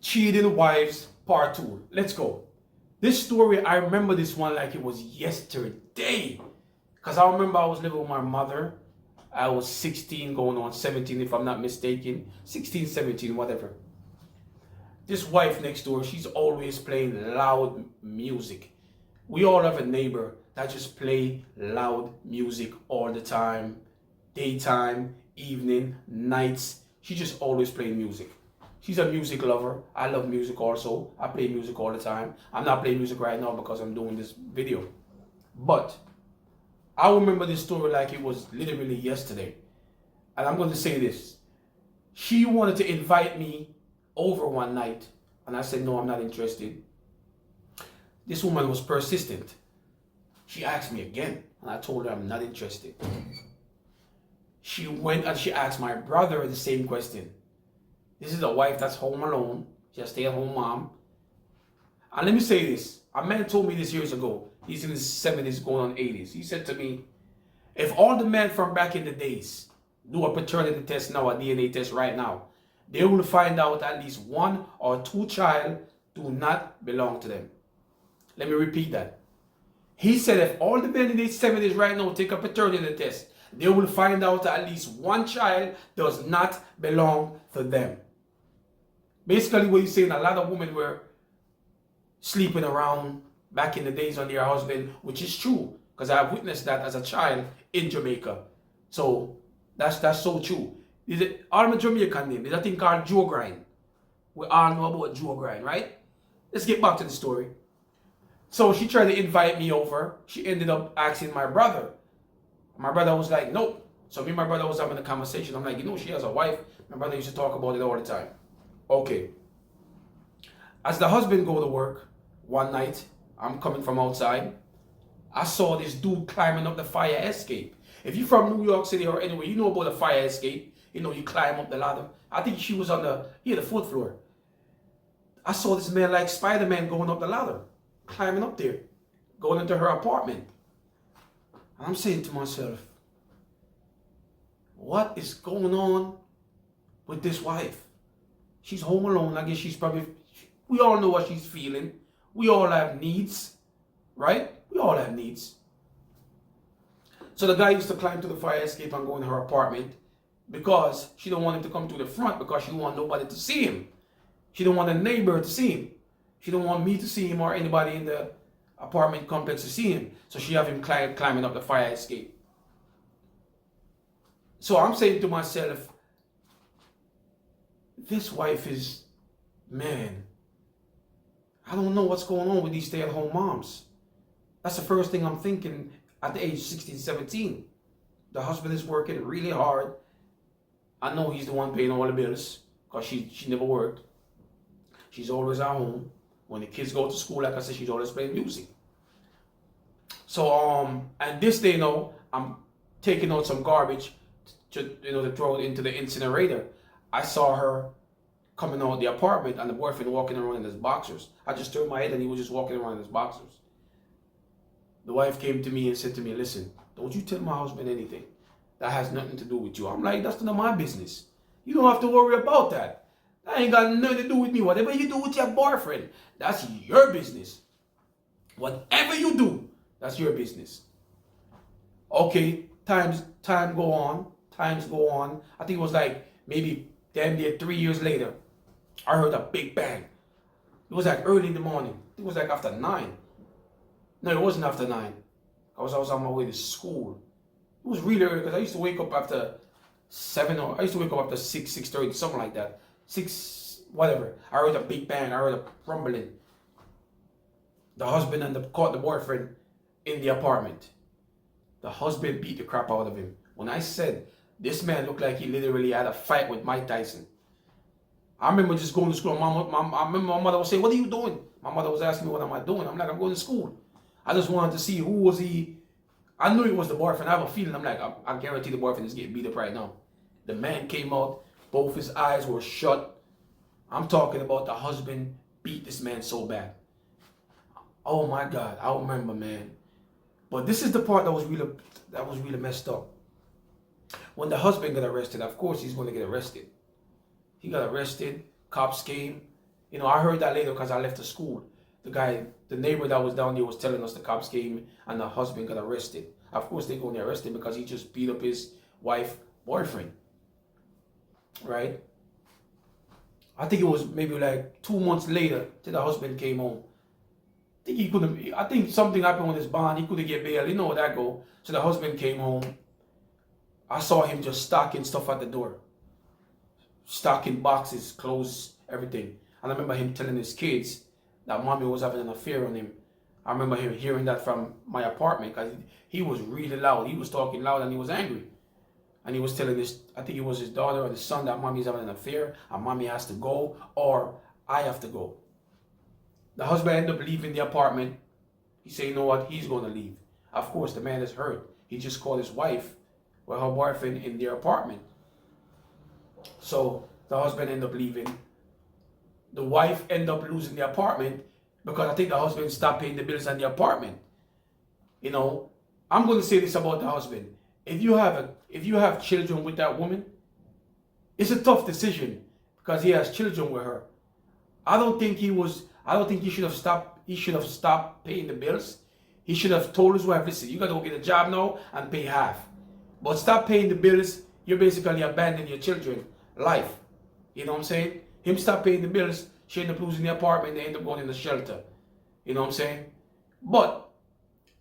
Cheating Wives Part 2. Let's go. This story, I remember this one like it was yesterday. Because I remember I was living with my mother. I was 16 going on 17 if I'm not mistaken. 16, 17, whatever. This wife next door, she's always playing loud music. We all have a neighbor that just play loud music all the time. Daytime, evening, nights. She just always playing music. She's a music lover. I love music also. I play music all the time. I'm not playing music right now because I'm doing this video. But I remember this story like it was literally yesterday. And I'm going to say this. She wanted to invite me over one night. And I said, no, I'm not interested. This woman was persistent. She asked me again. And I told her I'm not interested. She went and she asked my brother the same question. This is a wife that's home alone. She's a stay-at-home mom. And let me say this. A man told me this years ago. He's in his 70s going on 80s. He said to me, if all the men from back in the days do a paternity test now, a DNA test right now, they will find out at least one or two child do not belong to them. Let me repeat that. He said if all the men in the 70s right now take a paternity test, they will find out that at least one child does not belong to them. Basically what he's saying, a lot of women were sleeping around back in the days on their husband, which is true, because I've witnessed that as a child in Jamaica. So that's so true. Is it all my Jamaican name? There's a thing called Joe Grind. We all know about Joe Grind, right? Let's get back to the story. So she tried to invite me over. She ended up asking my brother. My brother was like, nope. So me and my brother was having a conversation. I'm like, she has a wife. My brother used to talk about it all the time. Okay. As the husband go to work one night, I'm coming from outside. I saw this dude climbing up the fire escape. If you're from New York City or anywhere, you know about the fire escape. You climb up the ladder. I think she was on the fourth floor. I saw this man like Spider-Man going up the ladder, climbing up there, going into her apartment. And I'm saying to myself, what is going on with this wife? She's home alone. I guess we all know what she's feeling. We all have needs, right? We all have needs. So the guy used to climb to the fire escape and go in her apartment because she don't want him to come to the front because she don't want nobody to see him. She don't want a neighbor to see him. She don't want me to see him or anybody in the apartment complex to see him. So she have him climbing up the fire escape. So I'm saying to myself, this wife is, man, I don't know what's going on with these stay-at-home moms. That's the first thing I'm thinking at the age of 16, 17. The husband is working really hard. I know he's the one paying all the bills because she never worked. She's always at home. When the kids go to school, like I said, she's always playing music. So, and this day, I'm taking out some garbage to throw it into the incinerator. I saw her coming out of the apartment and the boyfriend walking around in his boxers. I just turned my head and he was just walking around in his boxers. The wife came to me and said to me, listen, don't you tell my husband anything. That has nothing to do with you. I'm like, that's none of my business. You don't have to worry about that. That ain't got nothing to do with me. Whatever you do with your boyfriend, that's your business. Whatever you do, that's your business. Okay, times go on. I think it was like maybe damn near 3 years later, I heard a big bang. It was like early in the morning. It was like after 9. No, it wasn't after 9. I was on my way to school. It was really early because I used to wake up after 7 or I used to wake up after 6:30, something like that. 6, whatever. I heard a big bang. I heard a rumbling. The husband caught the boyfriend in the apartment. The husband beat the crap out of him. When I said this man looked like he literally had a fight with Mike Tyson. I remember just going to school. I remember my mother was saying, what are you doing? My mother was asking me, what am I doing? I'm like, I'm going to school. I just wanted to see who was he. I knew it was the boyfriend. I have a feeling. I'm like, I guarantee the boyfriend is getting beat up right now. The man came out. Both his eyes were shut. I'm talking about the husband beat this man so bad. Oh my God, I remember, man. But this is the part that was really messed up. When the husband got arrested, of course he's going to get arrested. He got arrested. Cops came. You know, I heard that later because I left the school. The neighbor that was down there was telling us the cops came and the husband got arrested. Of course, they go and arrest him because he just beat up his wife, boyfriend. Right? I think it was maybe like 2 months later till the husband came home. I think something happened with his bond. He couldn't get bail. You know how that go. So the husband came home. I saw him just stocking stuff at the door. Stocking boxes, clothes, everything. And I remember him telling his kids that mommy was having an affair on him. I remember him hearing that from my apartment because he was really loud. He was talking loud and he was angry. And he was telling I think it was his daughter or his son, that mommy's having an affair and mommy has to go or I have to go. The husband ended up leaving the apartment. He said, you know what, he's going to leave. Of course, the man is hurt. He just called his wife with her boyfriend in their apartment. So the husband ended up leaving. The wife ended up losing the apartment because I think the husband stopped paying the bills on the apartment. You know, I'm going to say this about the husband. If you have children with that woman, it's a tough decision because he has children with her. I don't think he should have stopped paying the bills. He should have told his wife, listen, you got to go get a job now and pay half. But stop paying the bills, you're basically abandoning your children's life. You know what I'm saying? Him stop paying the bills, she end up losing the apartment, they end up going in the shelter. You know what I'm saying? But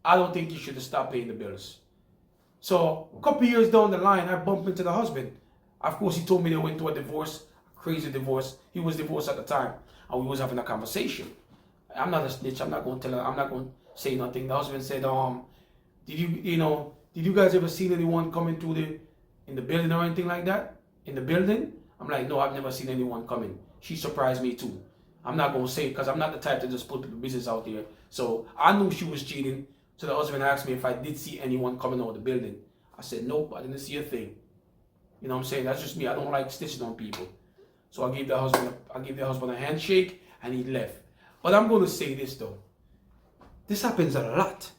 I don't think he should have stopped paying the bills. So a couple years down the line, I bumped into the husband. Of course, he told me they went through a divorce, a crazy divorce. He was divorced at the time, and we was having a conversation. I'm not a snitch. I'm not going to tell her. I'm not going to say nothing. The husband said, did you guys ever seen anyone coming in the building or anything like that? In the building? I'm like, no, I've never seen anyone coming. She surprised me too. I'm not going to say it because I'm not the type to just put the business out there. So I knew she was cheating. So the husband asked me if I did see anyone coming out of the building. I said, nope, I didn't see a thing. You know what I'm saying? That's just me. I don't like stitching on people. So I gave the husband a handshake and he left. But I'm going to say this though. This happens a lot.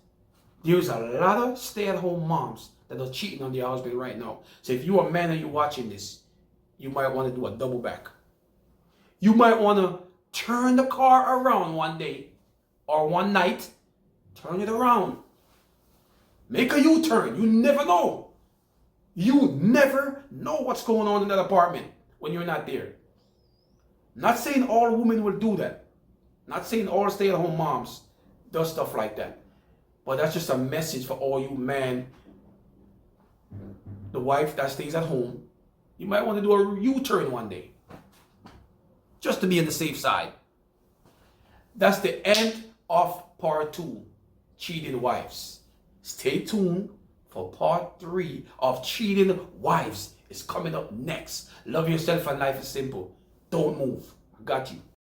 There's a lot of stay-at-home moms that are cheating on their husband right now. So if you're a man and you're watching this, you might want to do a double back. You might want to turn the car around one day or one night. Turn it around. Make a U-turn. You never know. You never know what's going on in that apartment when you're not there. Not saying all women will do that. Not saying all stay-at-home moms does stuff like that. But that's just a message for all you men. The wife that stays at home, you might want to do a U-turn one day. Just to be on the safe side. That's the end of part 2. Cheating wives. Stay tuned for part 3 of cheating wives. It's coming up next. Love yourself and life is simple. Don't move. I got you.